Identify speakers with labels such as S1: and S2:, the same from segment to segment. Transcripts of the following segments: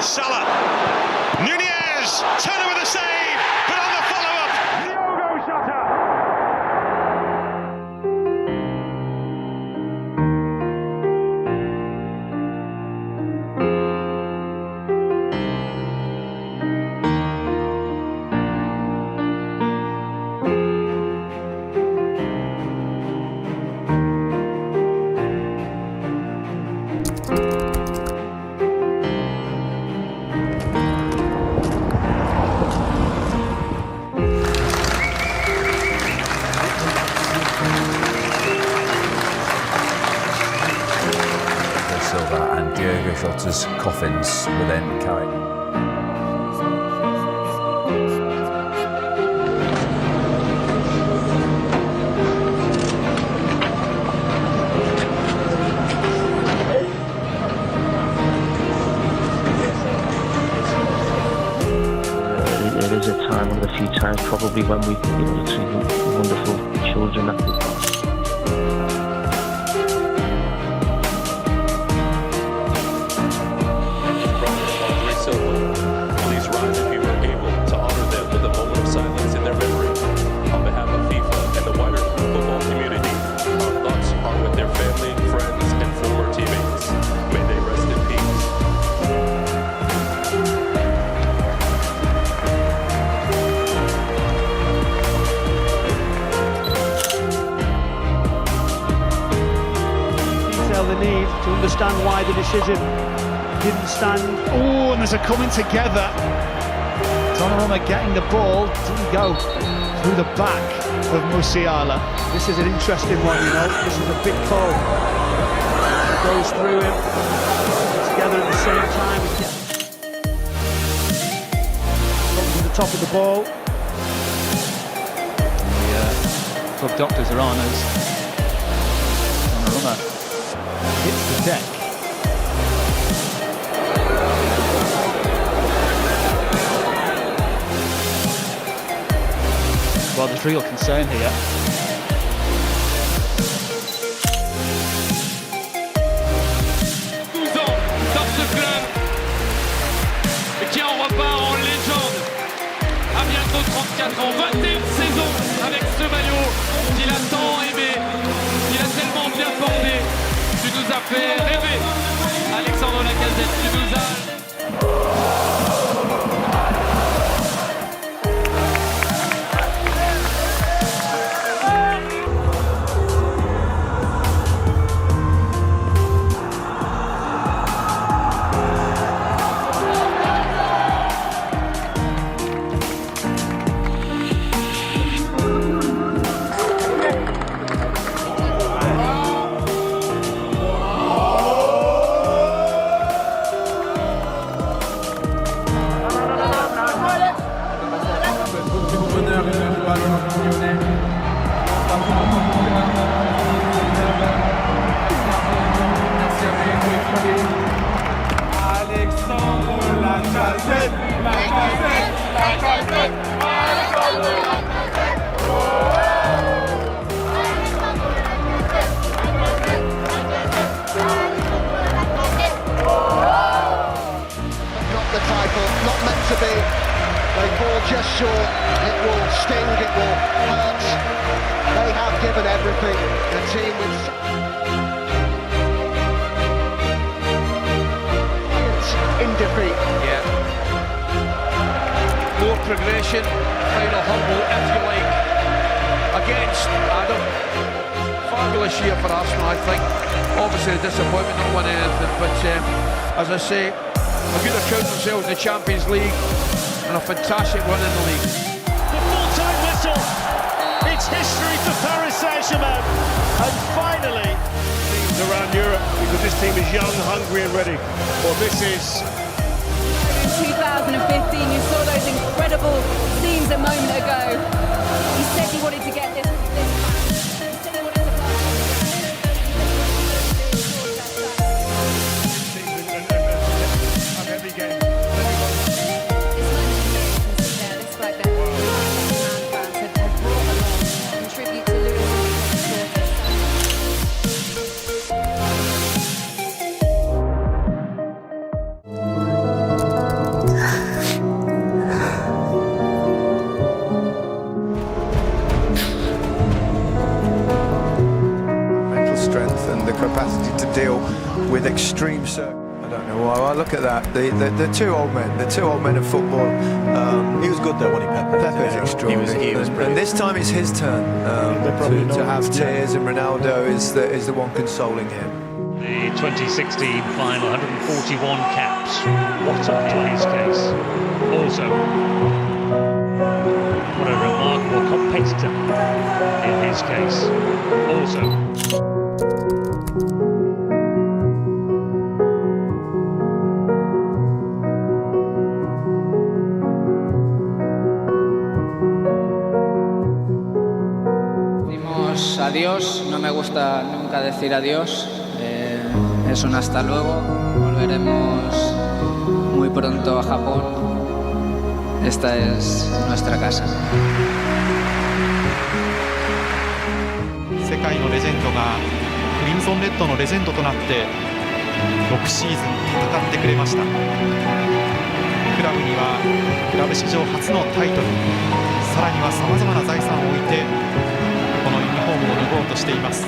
S1: Salah. Nunez, Turner with a save, but on the follow-up, Diogo Jota.
S2: And Diogo Jota's coffins were then carried.
S3: It is a time, one of the few times probably when we've been able to see wonderful children that we've got.
S4: Please rise if you are able to honor them with a moment of silence in their memory. On behalf of FIFA and the wider football community, our thoughts are with their family, friends, and former teammates. May they rest in peace.
S5: Detail the need to understand why the decision didn't stand. Oh, and there's a coming together. Donnarumma getting the ball, didn't go through the back of Musiala. This is an interesting one, you know. This is a big call. Goes through him together at the same time. Comes to the top of the ball.
S6: The club doctors are on as Donnarumma hits the deck. Well, there's real concern here.
S7: Dans ce club et qui en repart en légende à bientôt 34 ans, 21 saisons avec ce maillot qu'il a tant aimé, qu'il a tellement bien porté. Tu nous as fait rêver, Alexandre Lacazette, tu nous as...
S8: Not the title, not meant to be. They fall just short. It will sting, it will hurt. They have given everything. The team with in defeat.
S7: Yeah. More progression, final humble, if you like, against Adam. Fabulous year for Arsenal, I think. Obviously a disappointment not winning anything, but as I say, a good account themselves in the Champions League and a fantastic run in the league.
S5: The full-time whistle. It's history for Paris Saint-Germain. And finally,
S1: Teams around Europe, because this team is young, hungry and ready. Well, this is...
S9: In 2015, you saw those incredible scenes a moment ago. He said he wanted to get this he said he wanted to play.
S1: a heavy game.
S9: This moment here, you can see there, this flag there. Man fans have brought along in tribute to Lewis.
S10: deal with extreme I don't know why. I look at that. The two old men of football.
S11: He was good though, wasn't he, Pepe?
S10: Pepe is extraordinary.
S11: He was brilliant.
S10: And this time it's his turn to have tears, and Ronaldo is the one consoling him.
S12: The 2016 final, 141 caps. What in his case? Also, what a remarkable competitor in his case. Also.
S13: Adiós, no me gusta nunca decir adiós, es un hasta luego, volveremos muy pronto a Japón, esta es nuestra casa.
S5: 世界のレジェンドがクリムゾンレッドのレジェンドとなって6シーズン戦ってくれました。クラブにはクラブ史上初のタイトル、さらにはさまざまな財産を置いてこのユニフォームを脱ごうとしています。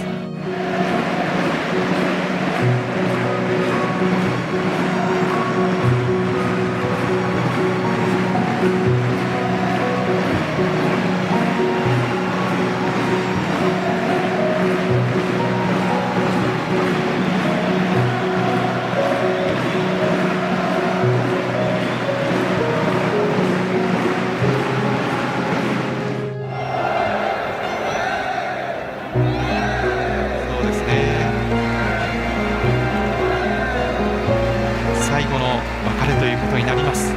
S5: 最後の別れということになります。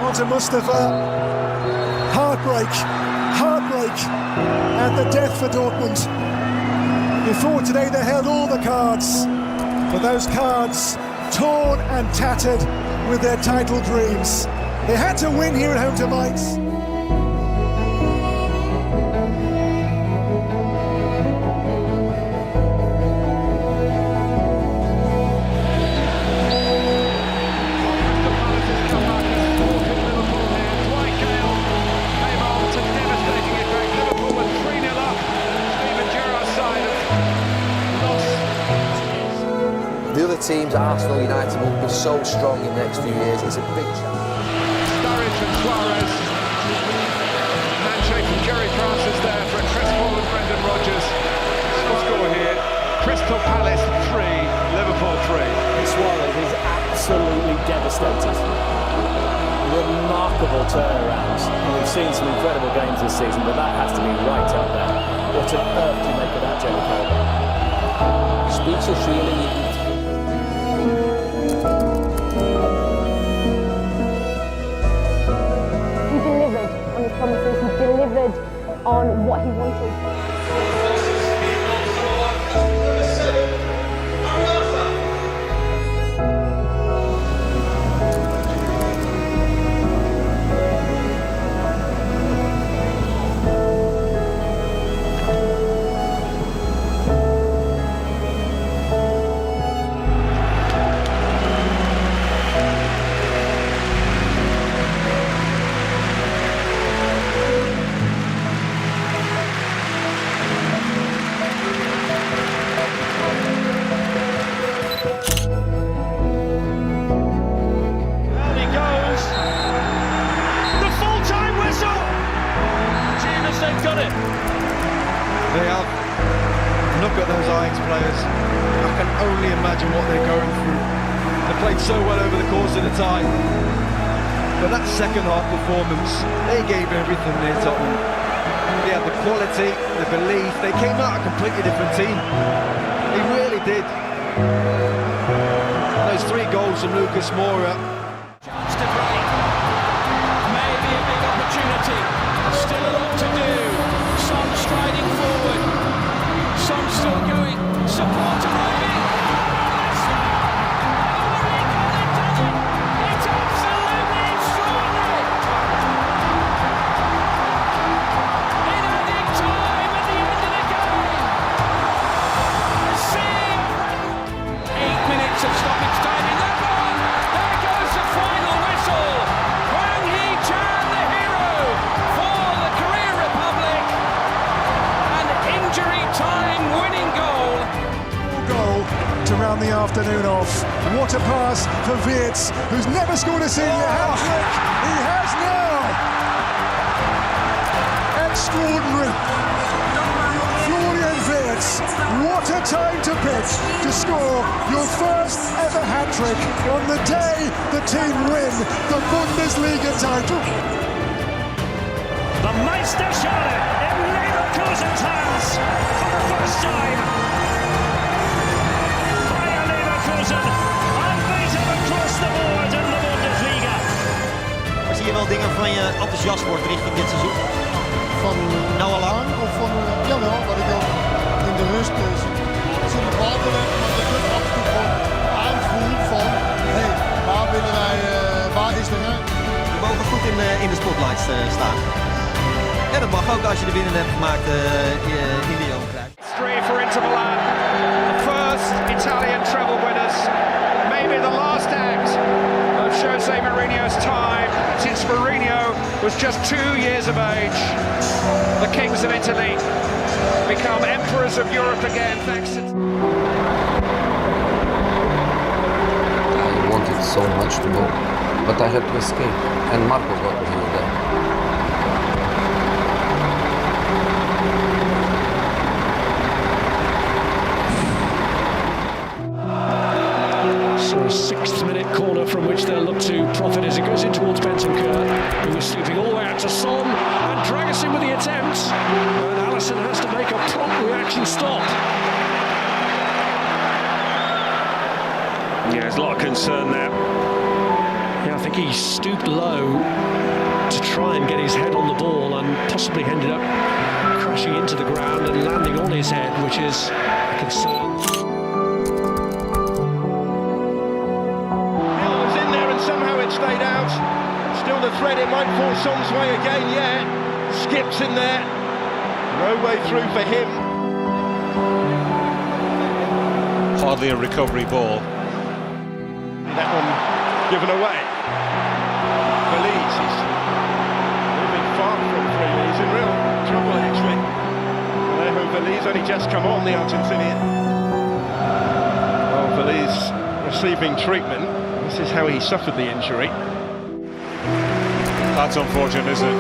S14: On to Mustafa. Heartbreak and the death for Dortmund. Before today they held all the cards, but those cards torn and tattered with their title dreams. They had to win here at home to Mainz.
S15: The other teams, Arsenal, United, will be so strong in the next few years. It's a big challenge.
S7: Sturridge and Suarez. Handshake from Jerry Francis there for Chris Paul and Brendan Rodgers. Still score here. Crystal Palace 3, Liverpool 3.
S16: Suarez is absolutely devastated. Remarkable turnarounds. We've seen some incredible games this season, but that has to be right up there. What on earth do you make of that, Jamie Carragher?
S15: Speechless, really.
S17: Promises, he delivered on what he wanted.
S5: They have. Look at those Ajax players. I can only imagine what they're going through. They played so well over the course of the time. But that second half performance, they gave everything near Tottenham. They had the quality, the belief. They came out a completely different team. They really did. And those 3 goals from Lucas Moura.
S7: Chance to break. Maybe a big opportunity. Still a lot to do. Son striding forward. Son still going. Support to Roby. It's absolutely extraordinary. In adding time at the end of the game. 8 minutes
S14: afternoon off. What a pass for Wirtz, who's never scored a senior hat-trick. He has now. Extraordinary. Florian Wirtz, what a time to pitch to score your first ever hat-trick on the day the team win the Bundesliga title.
S12: The Meisterschale in Leverkusen's hands for the first time. Bayer Leverkusen unbeaten across the board in the Bundesliga.
S18: Maar zie je wel dingen van je enthousiast wordt richting dit seizoen?
S19: Van nou al aan of van jawel, wat ik ook in de rust is in de bal belegd, maar de club af en toe gewoon aanvoelt van hé, waar willen wij, waar is de ruimte?
S18: We mogen goed in de spotlights staan. En dat mag ook als je de winnen hebt gemaakt in de Johan Cruijff.
S20: Three for Inter Milan, the first Italian treble winners, maybe the last act of Jose Mourinho's time since Mourinho was just 2 years of age. The kings of Italy become emperors of Europe again thanks to...
S21: I wanted so much to go, but I had to escape, and Marco got me there.
S12: So a 6th-minute corner from which they'll look to profit as it goes in towards Bentancur, who is sweeping all the way out to Son and Dragusin with the attempt. And Alisson has to make a prompt reaction stop.
S22: Yeah, there's a lot of concern there.
S12: Yeah, I think he stooped low to try and get his head on the ball and possibly ended up crashing into the ground and landing on his head, which is a concern.
S20: Somehow it stayed out. Still the threat, it might fall Son's way again, yeah. Skips in there. No way through for him.
S1: Hardly a recovery ball.
S20: That one given away. Belize, he's moving far from free. He's in real trouble actually. Alejo Belize only just come on, the Argentinian. Well, Belize receiving treatment. This is how he suffered the injury.
S1: That's unfortunate, isn't it?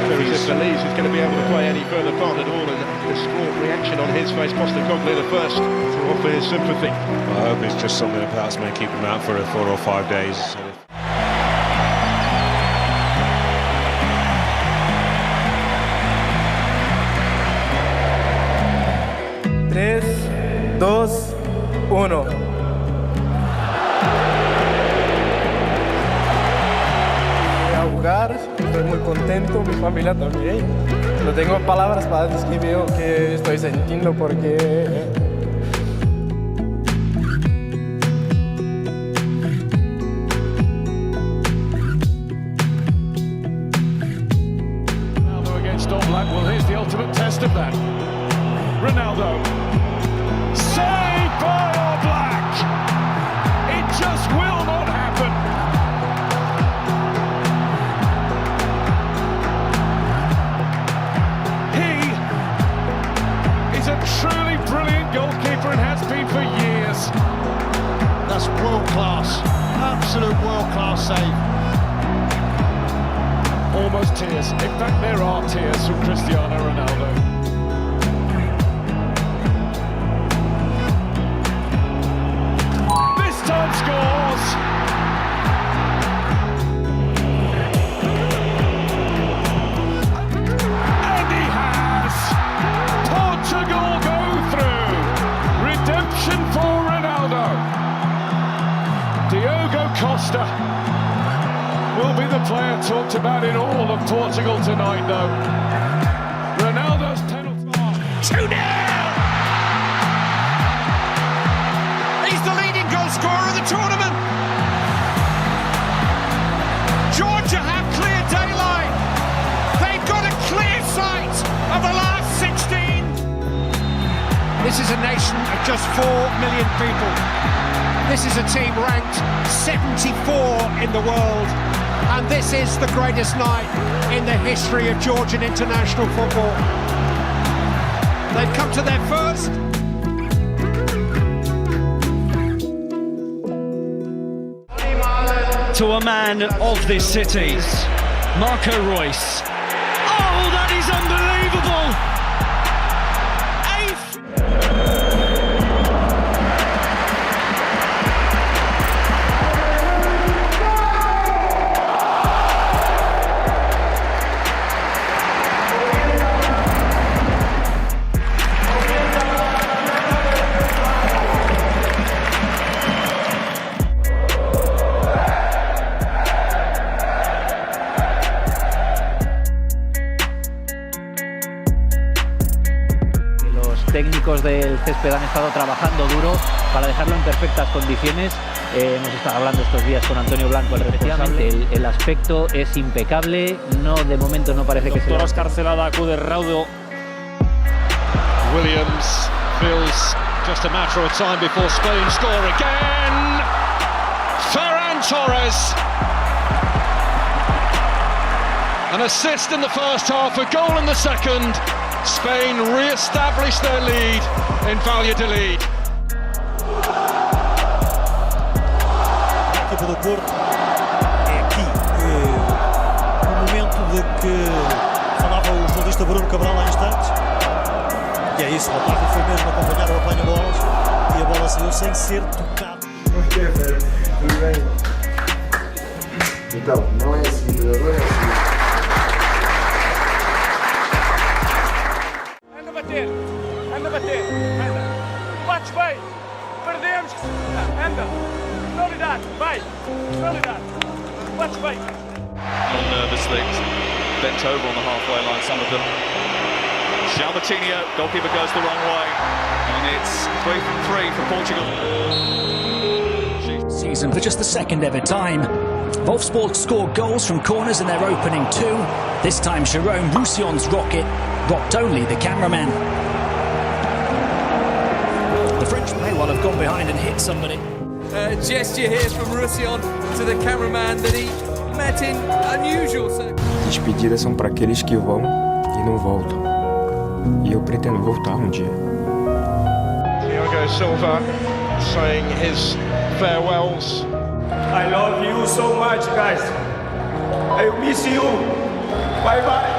S20: If Belize is going to be able to play any further part at all, and the sport reaction on his face, Postecoglou the first to offer his sympathy.
S1: I hope it's just something that perhaps may keep him out for 4 or 5 days.
S23: Tres, dos, uno. Estoy muy contento, mi familia también. No tengo palabras para describir lo que estoy sintiendo porque
S5: Ronaldo against All Black. Well, here's the ultimate test of that. Ronaldo. Saved by All Black. It just will not happen. Truly brilliant goalkeeper and has been for years.
S19: That's world class, absolute world class save.
S5: Almost tears. In fact, there are tears from Cristiano Ronaldo. This time scores. And he has. Portugal go through. Redemption for Ronaldo. Diogo Costa will be the player talked about in all of Portugal tonight, though. Ronaldo's penalty. 2-0!
S20: He's the leading goal scorer of the tournament. Georgia have clear daylight. They've got a clear sight of the last 16. This is a nation of just 4 million people. This is a team ranked 74 in the world. And this is the greatest night in the history of Georgian international football. They've come to their first
S2: to a man of this city, Marco Reus. Oh, that is unbelievable!
S3: Técnicos del césped han estado trabajando duro para dejarlo en perfectas condiciones. Hemos estado hablando estos días con Antonio Blanco, el responsable. El aspecto es impecable, no, de momento no parece que sea.
S2: Doctor Oscar Celada acude raudo.
S1: Williams feels just a matter of time before Spain score again. Ferran Torres. An assist in the first half, a goal in the second. Spain re-established their lead in Valladolid.
S11: A equipa do Porto é aqui no momento de que falava o jornalista Bruno Cabral há instantes. E é isso, o Otávio foi mesmo acompanhar o apanha-bolas e a bola saiu sem ser tocada.
S22: Tudo bem. Então, não é assim, não é assim.
S20: Anda bater, anda. Bates bem, perdemos. Anda, solidariedade, vai, solidariedade. Bates bem.
S1: Nervously bent over on the halfway line, some of them. João Moutinho, goalkeeper goes the wrong way, and it's 3 from 3 for Portugal.
S2: Season for just the second ever time. Wolfsburg scored goals from corners in their opening two. This time Jérôme Roussillon's rocket rocked only the cameraman. The French may well have gone behind and hit somebody.
S7: A gesture here from Roussillon to the cameraman that he met in unusual circumstances.
S21: Despedidas são para aqueles que vão e não voltam. E eu pretendo voltar um dia.
S1: Thiago Silva saying his farewells.
S23: I love you so much, guys. I miss you. Bye bye.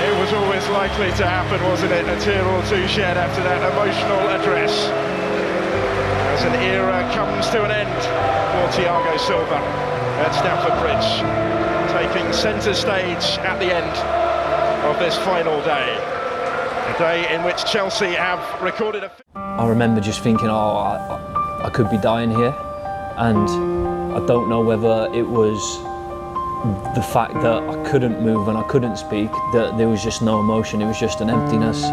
S1: It was always likely to happen, wasn't it? A tear or two shed after that emotional address. As an era comes to an end for Thiago Silva at Stamford Bridge, taking centre stage at the end of this final day. A day in which Chelsea have recorded a...
S13: I remember just thinking, I could be dying here, and I don't know whether it was the fact that I couldn't move and I couldn't speak, that there was just no emotion, it was just an emptiness,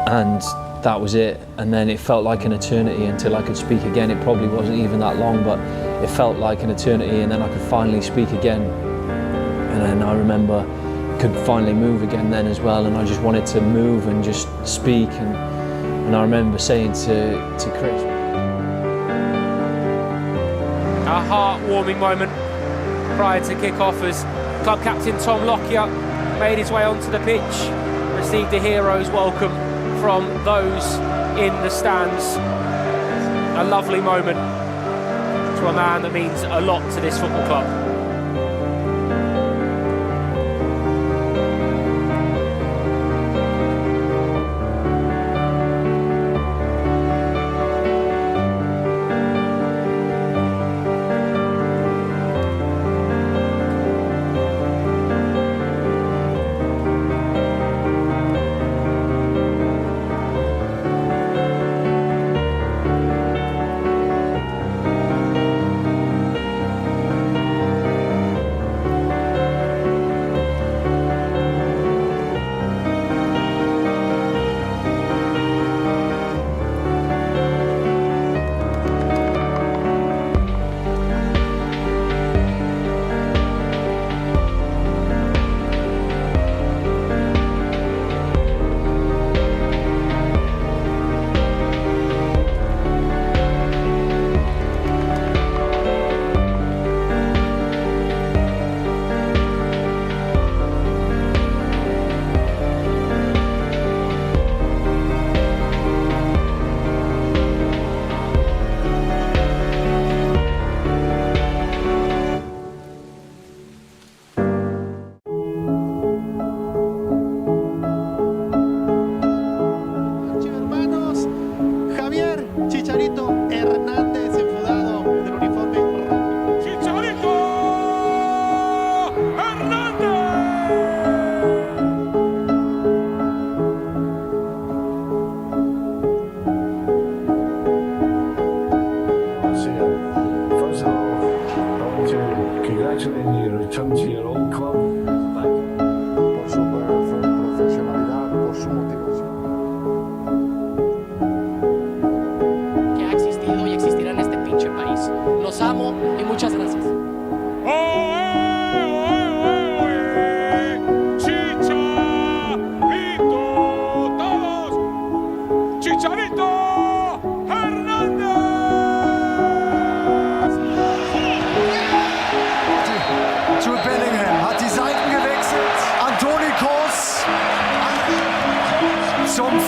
S13: and that was it. And then it felt like an eternity until I could speak again. It probably wasn't even that long, but it felt like an eternity, and then I could finally speak again. And then I remember could finally move again then as well, and I just wanted to move and just speak, and I remember saying to Chris.
S7: A heartwarming moment prior to kick-off as club captain Tom Lockyer made his way onto the pitch, received a hero's welcome from those in the stands. A lovely moment to a man that means a lot to this football club.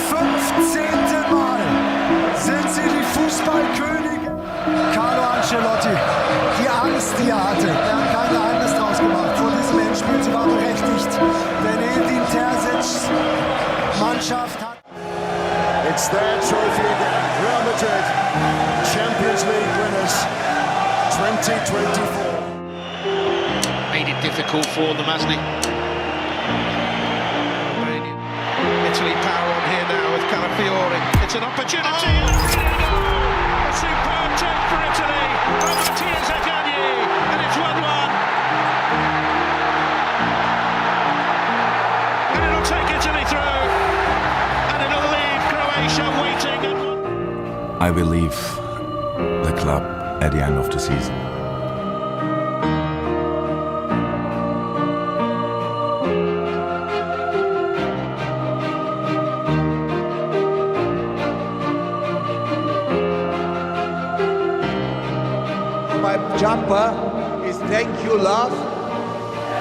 S14: 15. Mal sind sie die Fußballkönige. Carlo Ancelotti, die Angst, die er hatte, er hat kein Geheimnis draus gemacht vor diesem Endspiel. Sie war berechtigt, denn Edin Terzic's Mannschaft hat...
S19: It's their trophy again. Real Madrid, Champions League winners 2024.
S20: Made it difficult for them, hasn't he? Italy power on here now with Calafiori. It's an opportunity. A superb check for Italy from Mattia Zaccagni, and it's 1-1. And it'll take Italy through, and it'll leave Croatia waiting.
S4: I will leave the club at the end of the season.
S6: My jumper is thank you, love,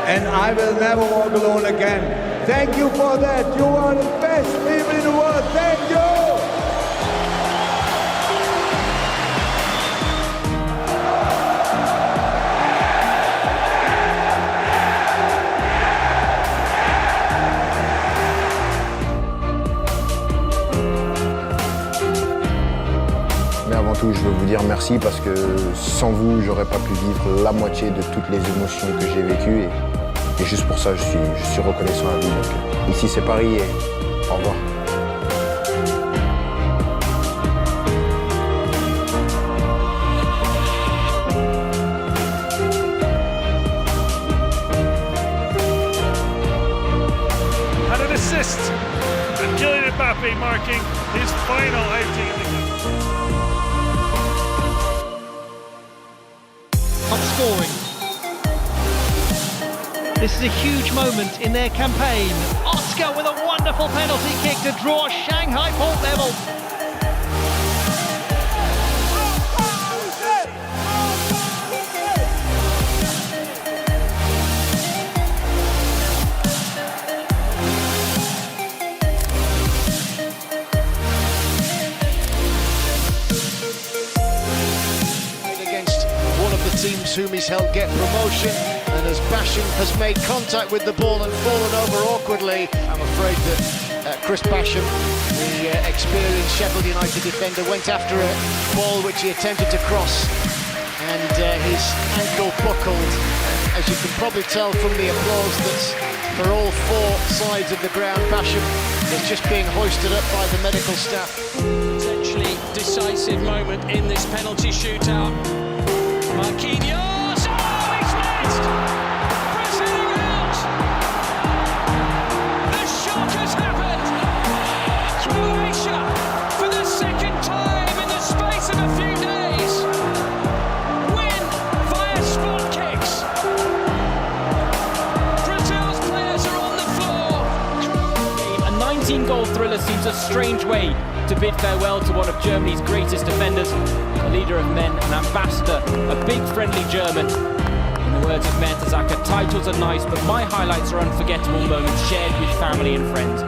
S6: and I will never walk alone again. Thank you for that. You are the best people in the world. Thank you.
S8: Mais avant tout, je veux vous dire merci parce que sans vous, j'aurais pas pu vivre la moitié de toutes les émotions que j'ai vécues. Et juste pour ça, je suis reconnaissant à vous. Donc, ici, c'est Paris et au revoir.
S24: And an assist. And Kylian Mbappe marking his final outing in the
S25: scoring. This is a huge moment in their campaign. Oscar with a wonderful penalty kick to draw Shanghai Port level.
S20: Teams whom he's helped get promotion, and as Basham has made contact with the ball and fallen over awkwardly, I'm afraid that Chris Basham, the experienced Sheffield United defender, went after a ball which he attempted to cross, and his ankle buckled. As you can probably tell from the applause that's for all four sides of the ground, Basham is just being hoisted up by the medical staff.
S7: Potentially decisive moment in this penalty shootout. Marquinhos, oh, he's missed! Brazil out! The shock has happened! Croatia, for the second time in the space of a few days, win via spot kicks. Brazil's players are on the floor.
S3: A 19-goal thriller seems a strange way to bid farewell to one of Germany's greatest defenders, a leader of men, an ambassador, a big friendly German. In the words of Mertesacker, titles are nice, but my highlights are unforgettable moments shared with family and friends.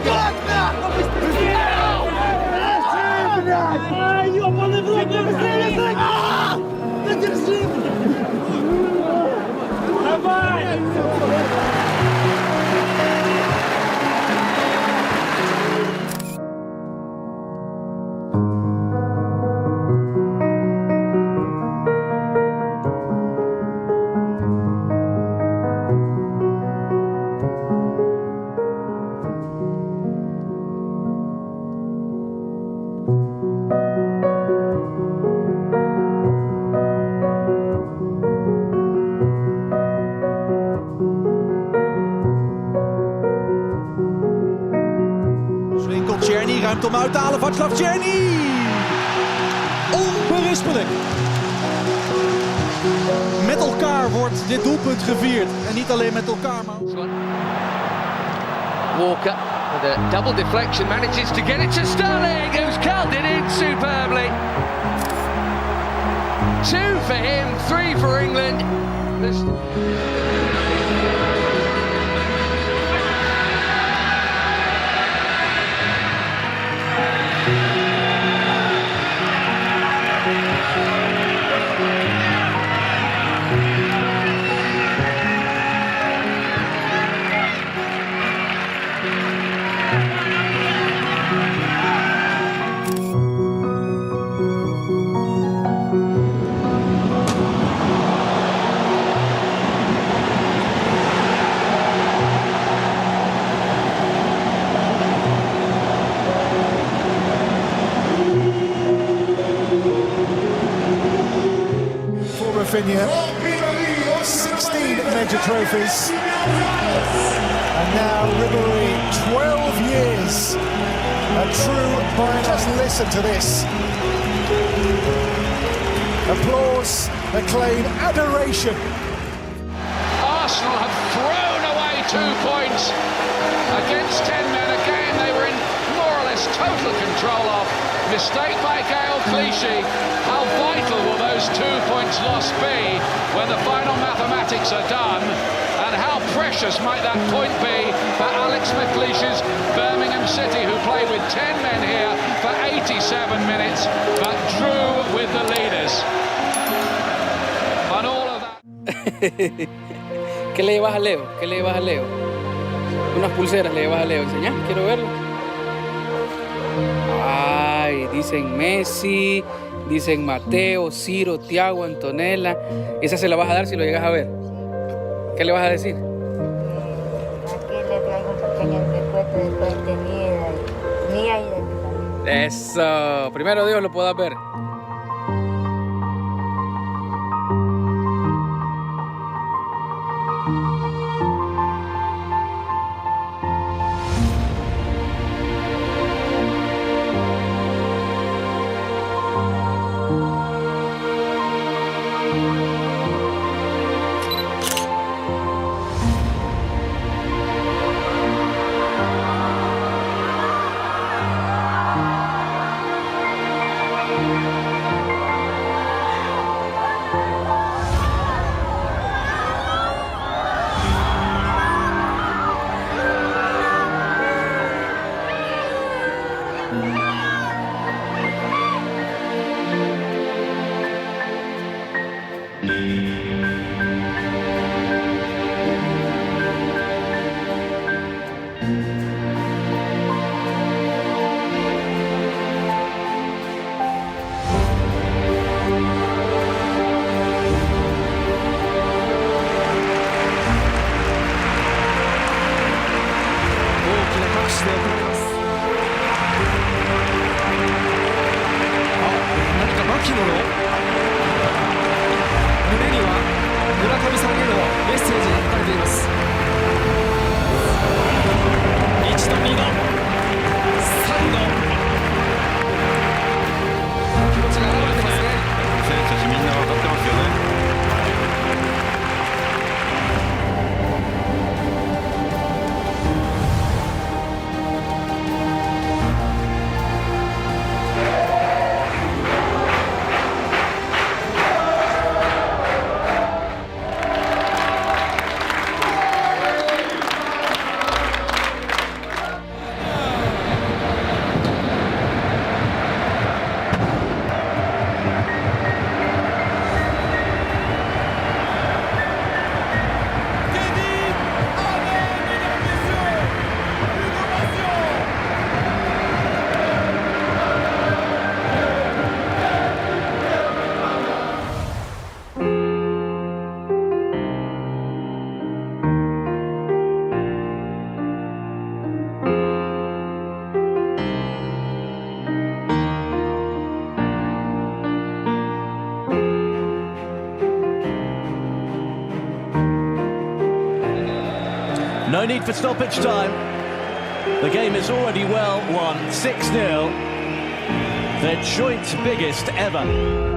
S20: Go on!
S9: Czerny, ruimte om uit te halen. Václav Černý! Onberispelijk! Met elkaar wordt dit doelpunt gevierd. En niet alleen met elkaar, maar...
S10: Walker with a double deflection manages to get it to Sterling, who's curled it in superbly. 2 for him, 3 for England.
S14: Rafinha, 16 major trophies, and now Ribéry, 12 years, a true Bayerners. Listen to this. Applause, acclaim, adoration.
S7: Arsenal have thrown away 2 points against 10 men, a game they were in more or less total control of. Mistake by Gaël Clichy. How vital will those 2 points lost be when the final mathematics are done? And how precious might that point be for Alex McLeish's Birmingham City, who played with 10 men here for 87 minutes, but drew with the leaders. And all of that...
S15: ¿Qué le llevas a Leo? ¿Qué le llevas a Leo? Unas pulseras le llevas a Leo. ¿Enseñá? Quiero verlo. Ay, dicen Messi, dicen Mateo, Ciro, Thiago, Antonella. Esa se la vas a dar si lo llegas a ver. ¿Qué le vas a decir?
S16: Aquí le traigo un pequeño recuerdo de toda esta vida, mía y de mi familia.
S15: Eso. Primero Dios lo puedas ver.
S5: No need for stoppage time.
S11: The game is already well won, 6-0. Their joint biggest ever.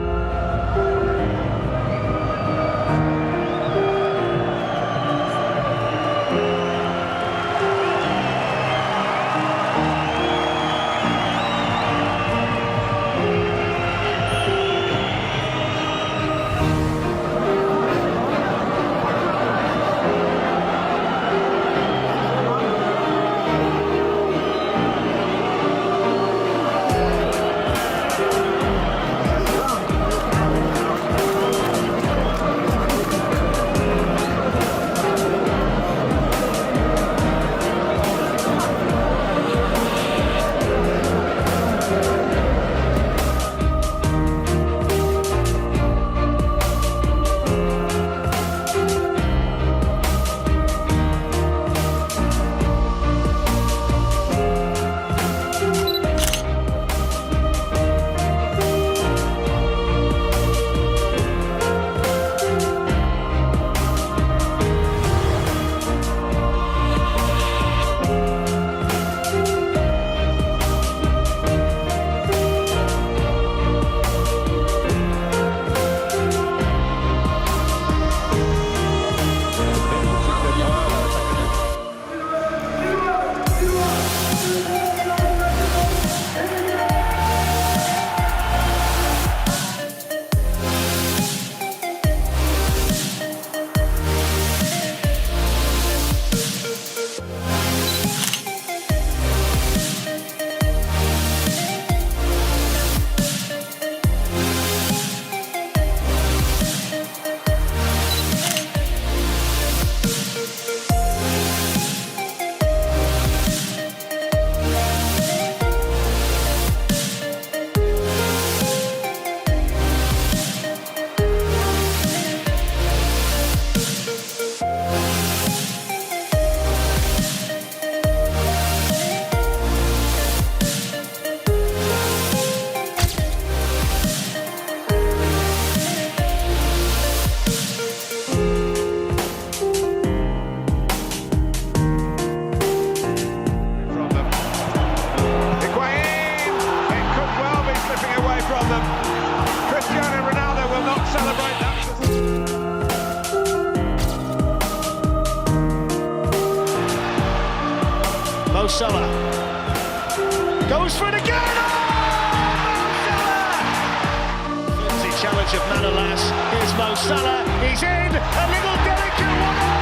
S25: Mo Salah goes for it again. Flimsy challenge of Manolas. Here's Mo Salah. He's in. A little delicate one.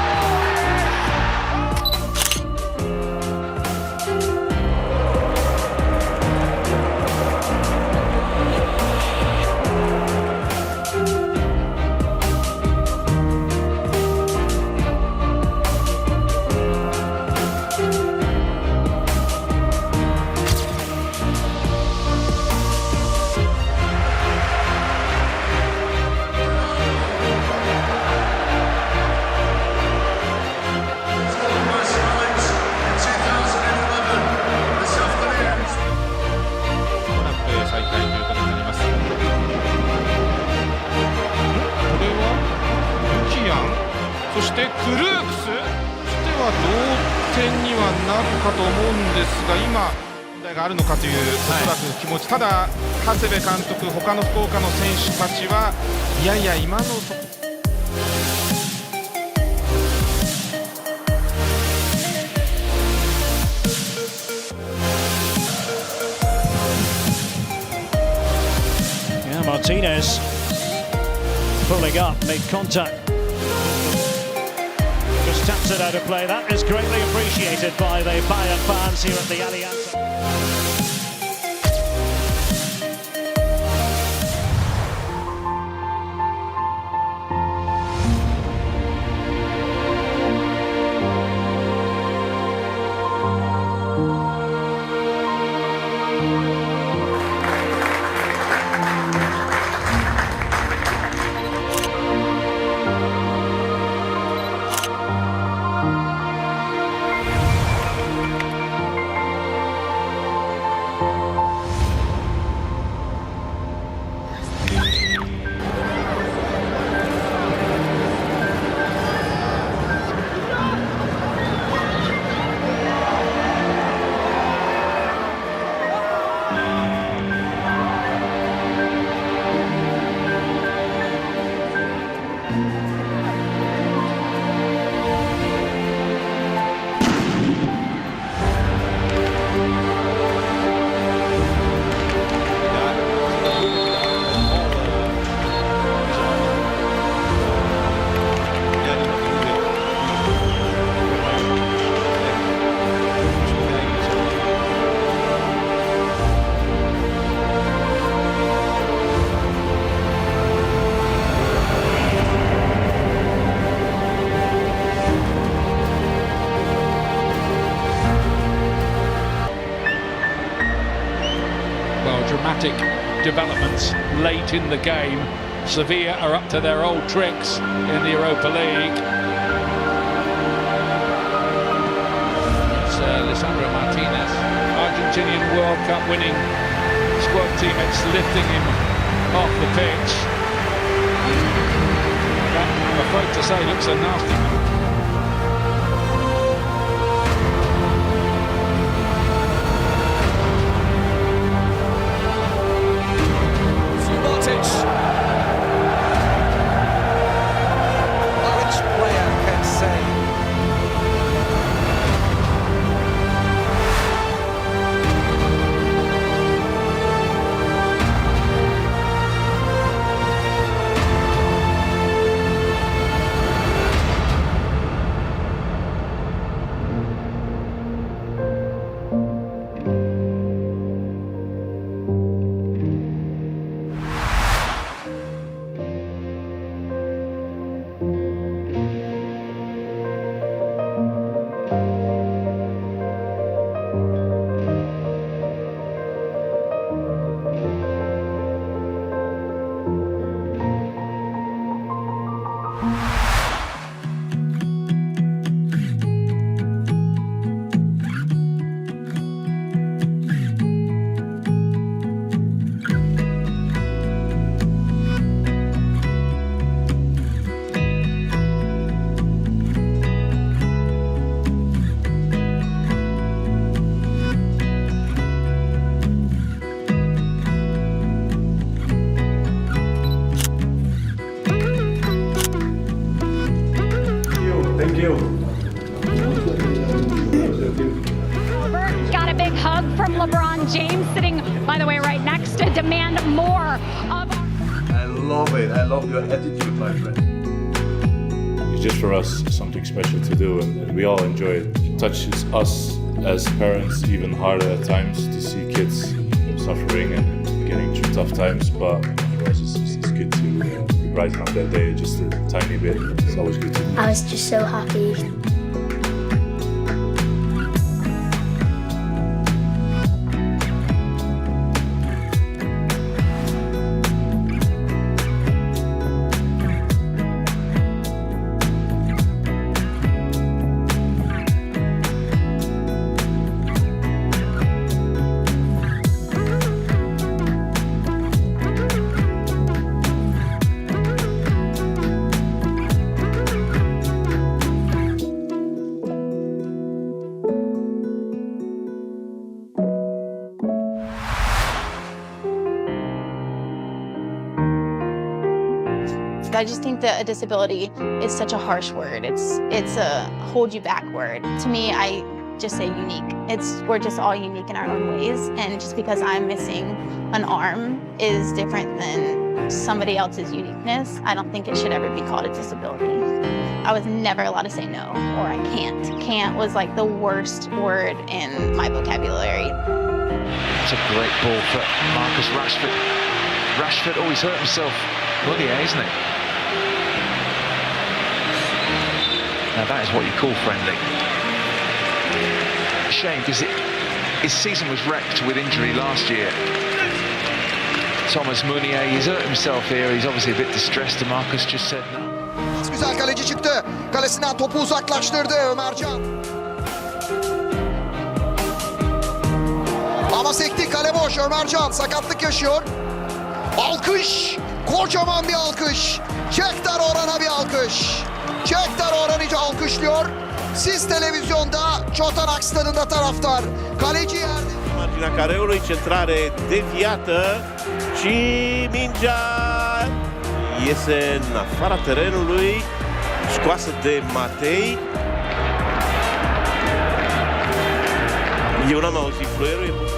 S12: ただ長谷部監督、他の福岡の選手たちはいやいや今の
S25: Martinez pulling up, made contact. Just taps it out of play. That is greatly appreciated by the Bayern fans here at the Allianz.
S20: dramatic developments late in the game. Sevilla are up to their old tricks in the Europa League. It's Lisandro Martinez, Argentinian World Cup winning squad teammates lifting him off the pitch. That, I'm afraid to say, looks a nasty.
S2: Got a big hug from LeBron James, sitting, by the way, right next to demand more of.
S17: I love it. I love your attitude, my friend.
S18: It's just for us something special to do, and we all enjoy it. It touches us as parents even harder at times to see kids suffering and getting through tough times, but for us it's good to brighten up that day just a tiny bit. It's always good to do.
S21: I was just so happy.
S22: I just think that a disability is such a harsh word. It's a hold you back word. To me, I just say unique. We're just all unique in our own ways, and just because I'm missing an arm is different than somebody else's uniqueness. I don't think it should ever be called a disability. I was never allowed to say no or I can't. Can't was like the worst word in my vocabulary.
S26: It's a great ball for Marcus Rashford. Rashford always hurt himself. Bloody hell, isn't it? Now that is what you call friendly. Shame, because his season was wrecked with injury last year. Thomas Meunier, he's hurt himself here. He's obviously a bit distressed, and Marcus just said no.
S27: Güzel kaleci çıktı. Kalesinden topu uzaklaştırdı Ömercan. Ama sekti, kale boş. Ömercan sakatlık yaşıyor. Alkış. Kocaman bir alkış. Çekter Orhan'a bir alkış. Çekter Orhan'ı alkışlıyor. Siz televizyonda Çotanak stadında taraftar. Kaleci yerde.
S28: Marginea careului, centrare deviată și mingea iese în afara terenului, scoasă de Matei. Eu n-am auzit fluierul.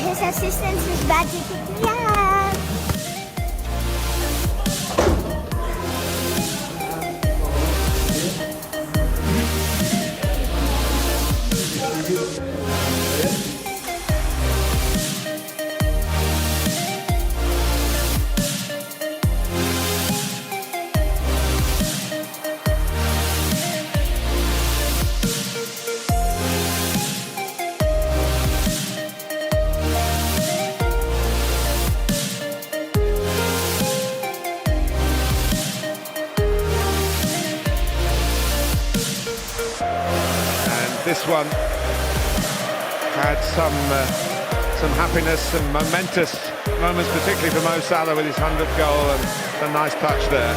S21: His assistant is bad to
S20: this one. Had some happiness and momentous moments, particularly for Mo Salah with his 100th goal and a nice touch there.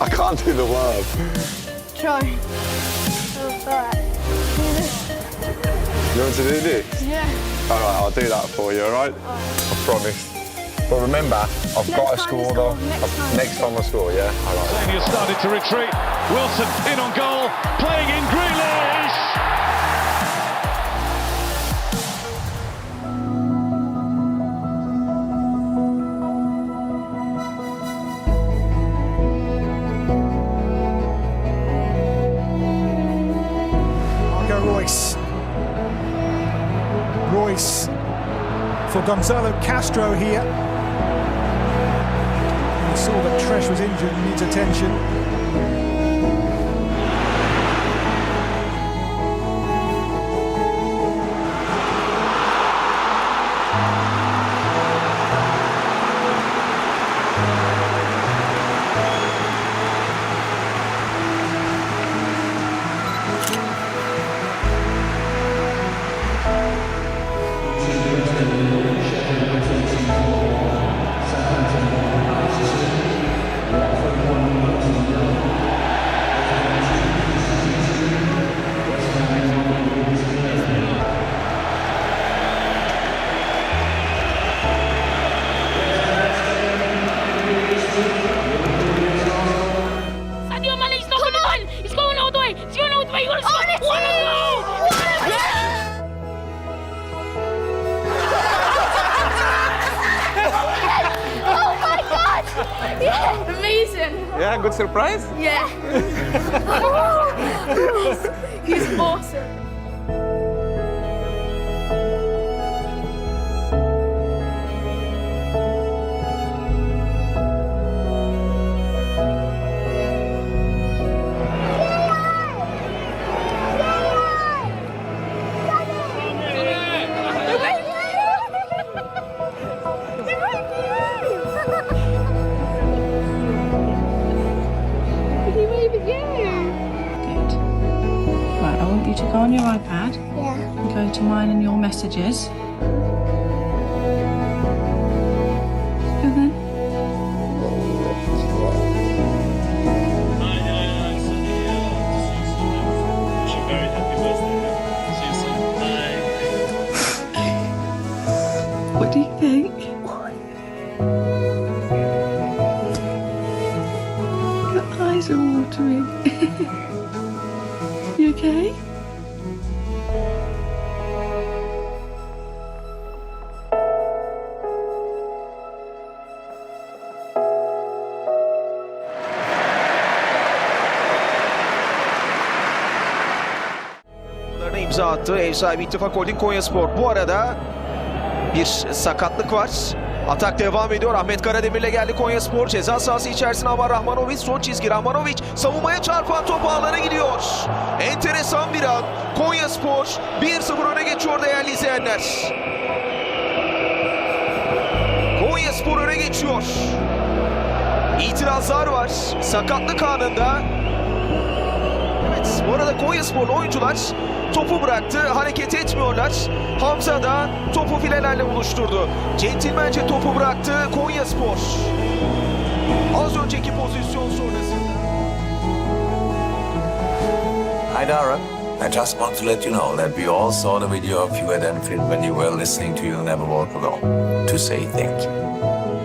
S17: I can't do the verb.
S21: Try.
S17: You want to do this?
S21: Yeah.
S17: All right, I'll do that for you, all right? I promise. But remember, I've got to score though. Next time I score, yeah? All right.
S20: Senior started to retreat. Wilson in on goal, playing in Grealish.
S14: Royce for Gonzalo Castro here. He saw that Tresh was injured and needs attention.
S21: Amazing!
S1: Yeah, good surprise?
S21: Yeah. He's awesome.
S4: To go on your iPad,
S21: yeah,
S4: and go to mine and your messages. And then what do you think? Your eyes are watering. You okay?
S6: İmza attı. Ev sahibi İttifak Holding Konyaspor. Bu arada bir sakatlık var. Atak devam ediyor. Ahmet Karademir'le geldi Konyaspor. Ceza sahası içerisine ama Rahmanovic son çizgi. Rahmanovic savunmaya çarpan top ağlara gidiyor. Enteresan. enteresan bir an. Konyaspor 1-0 öne geçiyor değerli izleyenler. Konyaspor öne geçiyor. İtirazlar var sakatlık anında. Evet, bu arada Konyasporlu oyuncular topu bıraktı, hareket etmiyorlar. Hamza da topu filelerle buluşturdu. Centilmence topu bıraktı Konyaspor. Az önceki pozisyon sonrasında.
S1: Hi Dara, I just want to let you know that we all saw the video of you at Anfield when you were listening to You'll Never Walk Alone, to say thank you.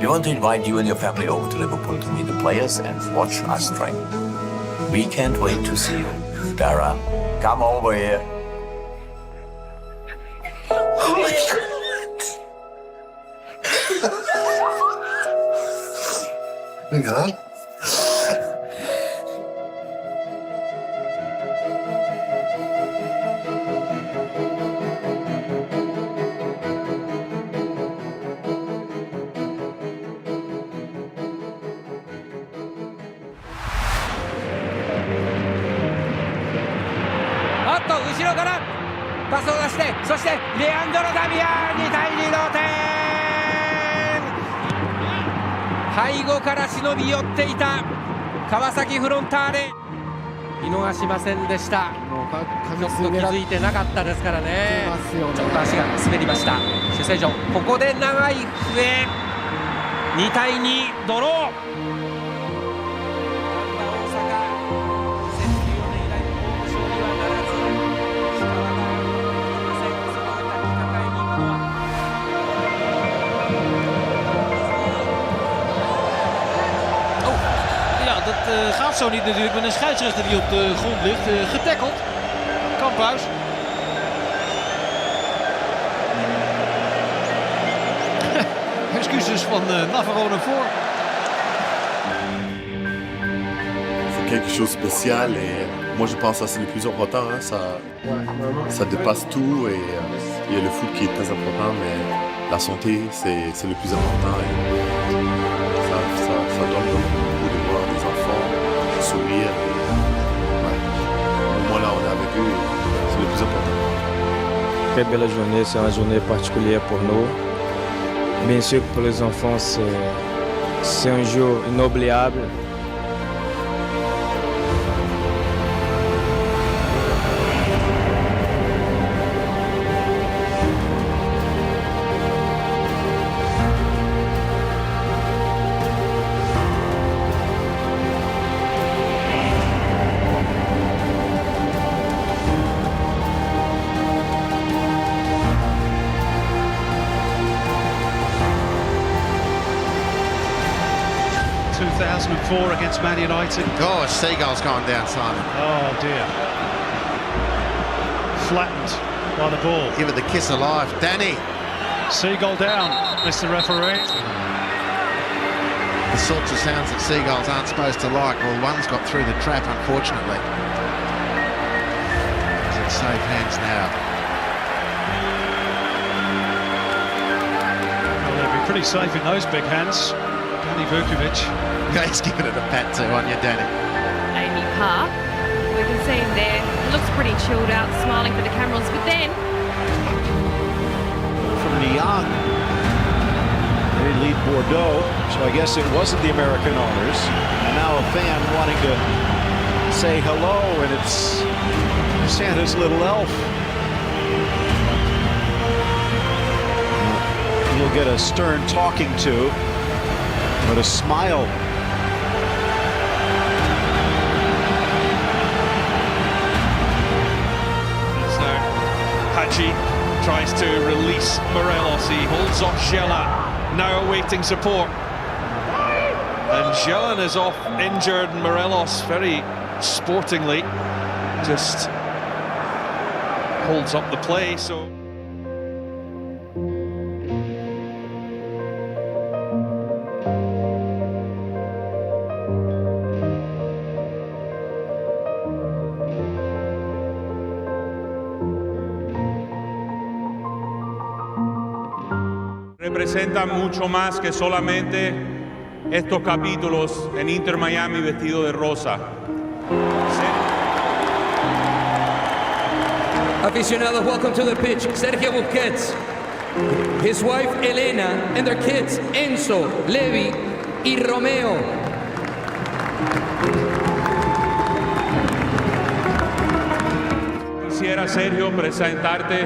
S1: We want to invite you and your family over to Liverpool to meet the players and watch us train. We can't wait to see you. Dara, come over here.
S27: Oh my God. My God.
S15: 背後から忍び寄っていた川崎フロンターレ、見逃しませんでした。ちょっと気づいてなかったですからね。ちょっと足が滑りました。主戦場ここで長い笛。2対2ドロー。
S25: Dat gaat zo niet natuurlijk met een scheidsrechter die op de grond ligt. Getackeld. Kamphuis. Excuses van Navarone voor.
S3: C'est quelque chose de spécial et moi je pense que c'est le plus important. Hein. Ça dépasse tout et il y a le foot qui est très important, mais la santé c'est le plus important. Et ça donne beaucoup de voir des enfants sourire. Ouais. Au moins là on est avec eux et c'est le plus important.
S8: Très belle journée, c'est une journée particulière pour nous. Bien sûr pour les enfants c'est un jour inoubliable.
S5: Against Man United.
S9: Gosh, Seagull's gone down, Simon.
S5: Oh dear. Flattened by the ball.
S9: Give it the kiss of life. Danny.
S5: Seagull down, Mr. Referee.
S9: The sorts of sounds that seagulls aren't supposed to like. Well, one's got through the trap, unfortunately. It's in safe hands now.
S5: Well, they'll be pretty safe in those big hands. Danny Vukovic.
S9: He's giving it a pat too, aren't you, Danny?
S21: Amy Park, we can see him there. He looks pretty chilled out, smiling for the cameras, but then...
S13: From Niang, they lead Bordeaux, so I guess it wasn't the American owners. And now a fan wanting to say hello, and it's Santa's little elf. You'll get a stern talking to, but a smile.
S7: Hadji tries to release Morelos. He holds off Gela, now awaiting support. And Gela is off injured, and Morelos very sportingly just holds up the play. So.
S19: Representan mucho más que solamente estos capítulos en Inter Miami vestido de rosa.
S2: Aficionados, welcome to the pitch, Sergio Busquets, his wife Elena, and their kids Enzo, Levi, y Romeo.
S19: Quisiera, Sergio, presentarte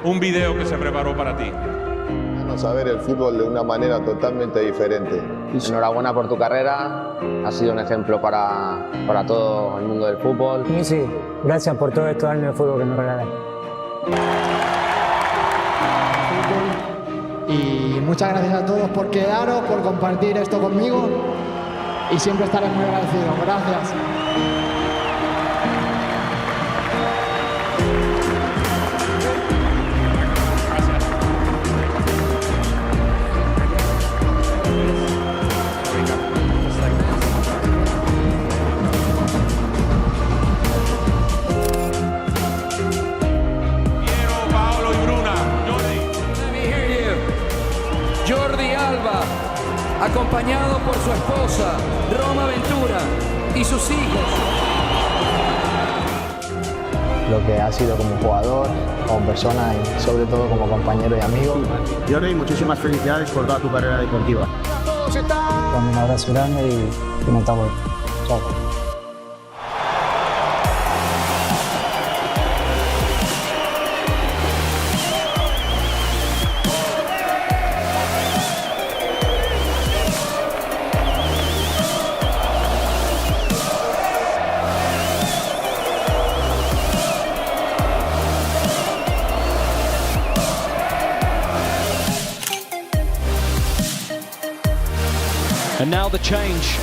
S19: un video que se preparó para ti.
S17: Vamos a ver el fútbol de una manera totalmente diferente.
S10: Enhorabuena por tu carrera, has sido un ejemplo para todo el mundo del fútbol.
S11: Y sí, gracias por todos estos años de fútbol que nos regalaste.
S12: Y muchas gracias a todos por quedaros, por compartir esto conmigo y siempre estaré muy agradecido. Gracias.
S2: Jordi Alba, acompañado por su esposa, Roma Ventura, y sus hijos.
S11: Lo que ha sido como jugador, como persona y sobre todo como compañero y amigo.
S16: Jordi, muchísimas felicidades por toda tu carrera deportiva.
S11: Un abrazo grande y que nos estamos. Chao.
S25: And now the change,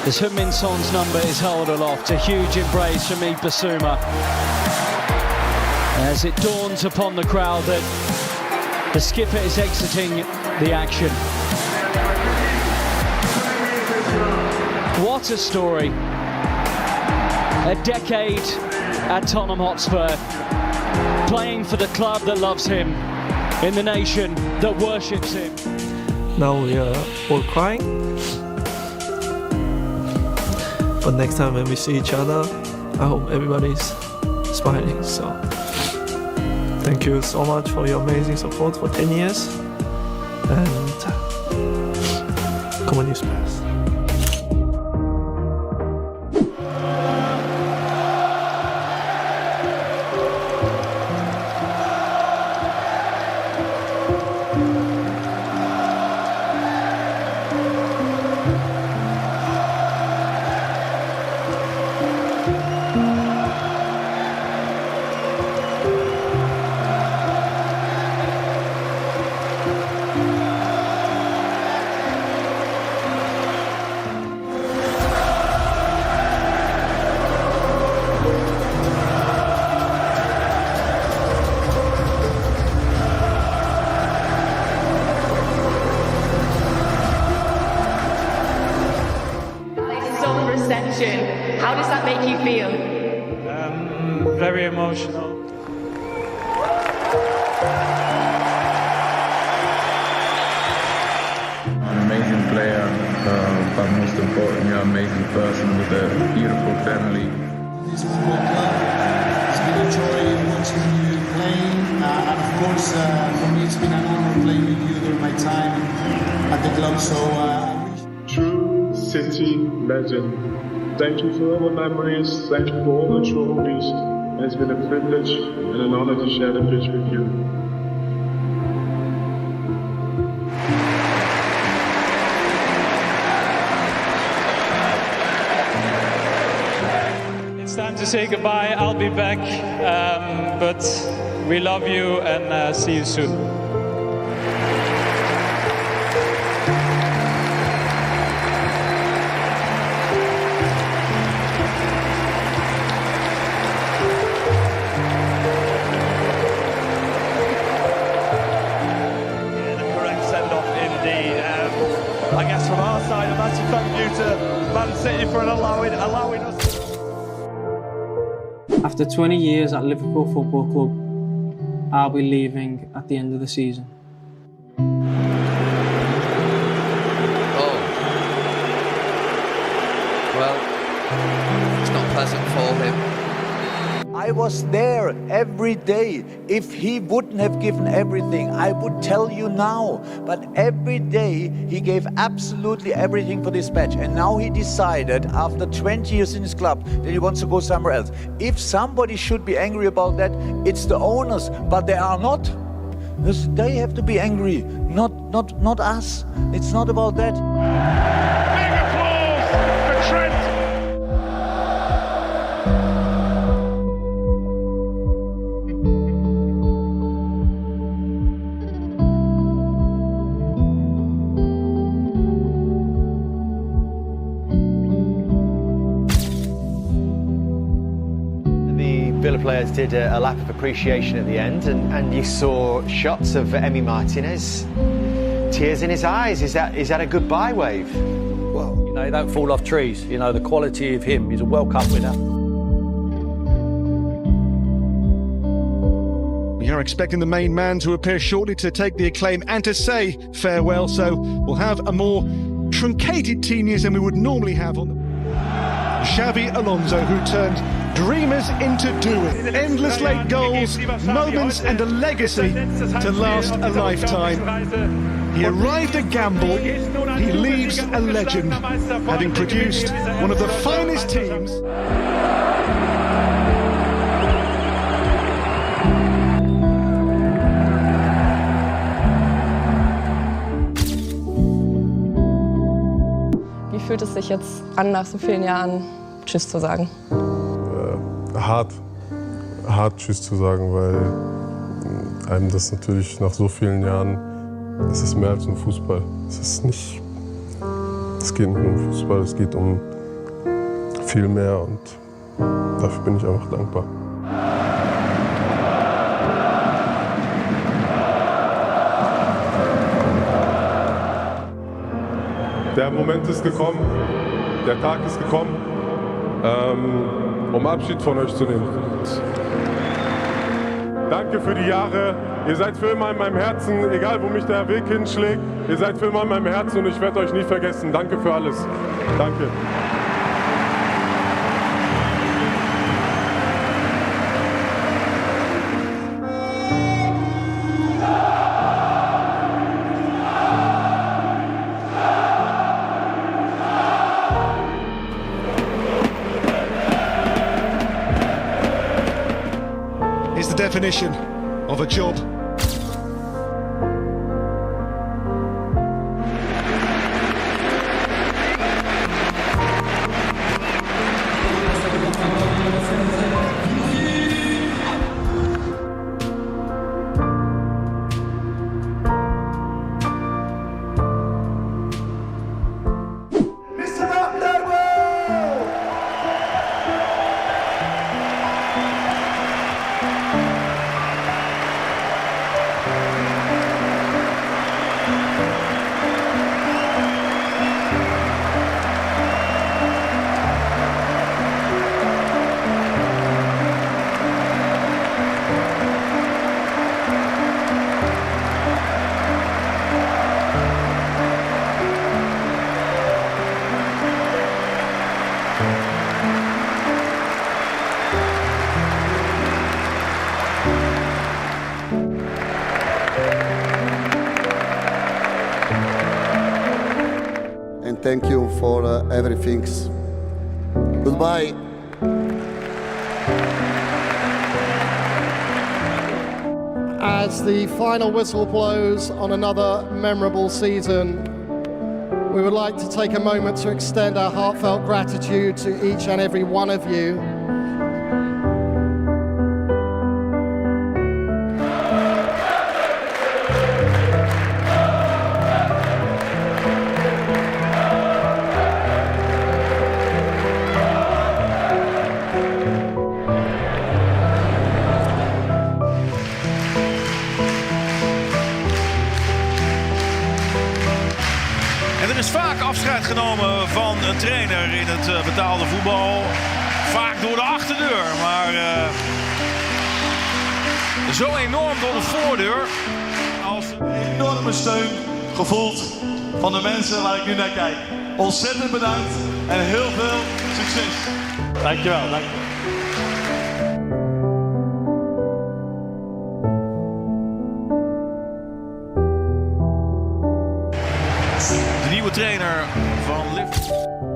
S25: as Heung-min Son's number is held aloft. A huge embrace from Yves Bissouma. As it dawns upon the crowd that the skipper is exiting the action. What a story. A decade at Tottenham Hotspur, playing for the club that loves him, in the nation that worships him.
S18: Now we are all crying. But next time when we see each other, I hope everybody's smiling. So thank you so much for your amazing support for 10 years. And come on, you Spurs.
S21: How does that make you feel?
S25: Very emotional.
S23: An amazing player, but most importantly, an amazing person with a beautiful family.
S24: This football club, it's been a joy watching you playing, and of course, for me, it's been an honor playing with you during my time at the club. So,
S29: true City legend. Thank you for all the memories, thank you for all the trophies. It's been a privilege and an honor to share the pitch with you.
S25: It's time to say goodbye. I'll be back, but we love you and see you soon.
S20: I guess from our side, a massive thank you to Man City for allowing us.
S11: After 20 years at Liverpool Football Club, I'll be leaving at the end of the season.
S30: Oh. Well, it's not pleasant for him.
S1: I was there every day. If he wouldn't have given everything, I would tell you now. But every day he gave absolutely everything for this match. And now he decided, after 20 years in his club, that he wants to go somewhere else. If somebody should be angry about that, it's the owners, but they are not. Because they have to be angry, not us. It's not about that.
S20: Big applause for Trent.
S3: Villa players did a lap of appreciation at the end, and you saw shots of Emi Martinez, tears in his eyes. Is that a goodbye wave?
S4: Well, you know, they don't fall off trees. You know, the quality of him. He's a World Cup winner.
S5: We are expecting the main man to appear shortly to take the acclaim and to say farewell, so we'll have a more truncated team news than we would normally have on Xabi Alonso, who turned dreamers into doers. Endless late goals, moments and a legacy to last a lifetime. He arrived at Gamble, he leaves a legend, having produced one of the finest teams.
S6: Wie fühlt es sich jetzt an, nach so vielen Jahren Tschüss zu sagen?
S23: Hart Tschüss zu sagen, weil einem das natürlich nach so vielen Jahren, es ist mehr als ein Fußball. Es geht nicht nur um Fußball, es geht um viel mehr und dafür bin ich einfach dankbar. Der Moment ist gekommen, der Tag ist gekommen, um Abschied von euch zu nehmen. Danke für die Jahre. Ihr seid für immer in meinem Herzen, egal wo mich der Weg hinschlägt. Ihr seid für immer in meinem Herzen und ich werde euch nie vergessen. Danke für alles. Danke.
S5: Is the definition of a job.
S24: And thank you for everything. Goodbye.
S14: As the final whistle blows on another memorable season, we would like to take a moment to extend our heartfelt gratitude to each and every one of you.
S15: Er is vaak afscheid genomen van een trainer in het betaalde voetbal. Vaak door de achterdeur, maar zo enorm door de voordeur.
S22: Als een enorme steun gevoeld van de mensen waar ik nu naar kijk. Ontzettend bedankt en heel veel succes.
S14: Dankjewel.
S15: De nieuwe trainer van Liverpool.